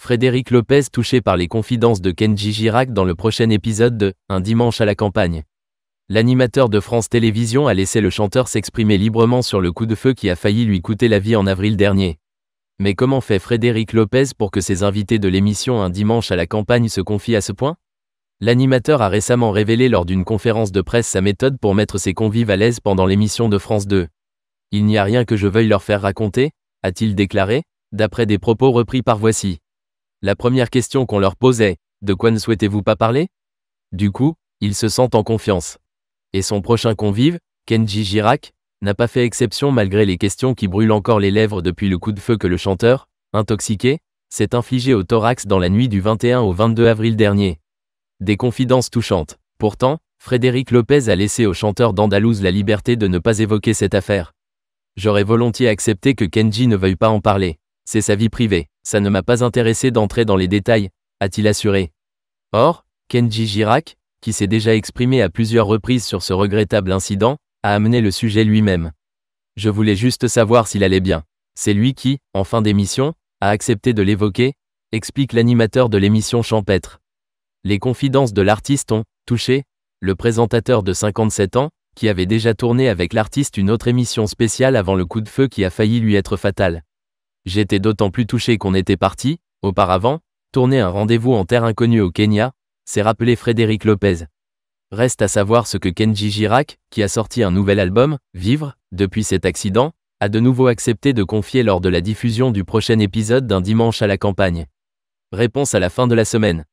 Frédéric Lopez touché par les confidences de Kenji Girac dans le prochain épisode de Un dimanche à la campagne. L'animateur de France Télévisions a laissé le chanteur s'exprimer librement sur le coup de feu qui a failli lui coûter la vie en avril dernier. Mais comment fait Frédéric Lopez pour que ses invités de l'émission Un dimanche à la campagne se confient à ce point ? L'animateur a récemment révélé lors d'une conférence de presse sa méthode pour mettre ses convives à l'aise pendant l'émission de France 2. « Il n'y a rien que je veuille leur faire raconter », a-t-il déclaré, d'après des propos repris par Voici. La première question qu'on leur pose est « De quoi ne souhaitez-vous pas parler ?» Du coup, ils se sentent en confiance. Et son prochain convive, Kenji Girac, n'a pas fait exception malgré les questions qui brûlent encore les lèvres depuis le coup de feu que le chanteur, intoxiqué, s'est infligé au thorax dans la nuit du 21 au 22 avril dernier. Des confidences touchantes. Pourtant, Frédéric Lopez a laissé au chanteur d'Andalouse la liberté de ne pas évoquer cette affaire. « J'aurais volontiers accepté que Kenji ne veuille pas en parler. C'est sa vie privée, ça ne m'a pas intéressé d'entrer dans les détails », a-t-il assuré. Or, Kenji Girac, qui s'est déjà exprimé à plusieurs reprises sur ce regrettable incident, a amené le sujet lui-même. « Je voulais juste savoir s'il allait bien. C'est lui qui, en fin d'émission, a accepté de l'évoquer », explique l'animateur de l'émission champêtre. Les confidences de l'artiste ont touché le présentateur de 57 ans, qui avait déjà tourné avec l'artiste une autre émission spéciale avant le coup de feu qui a failli lui être fatal. « J'étais d'autant plus touché qu'on était parti, auparavant, tourner un rendez-vous en terre inconnue au Kenya », s'est rappelé Frédéric Lopez. Reste à savoir ce que Kenji Girac, qui a sorti un nouvel album, Vivre, depuis cet accident, a de nouveau accepté de confier lors de la diffusion du prochain épisode d'Un dimanche à la campagne. Réponse à la fin de la semaine.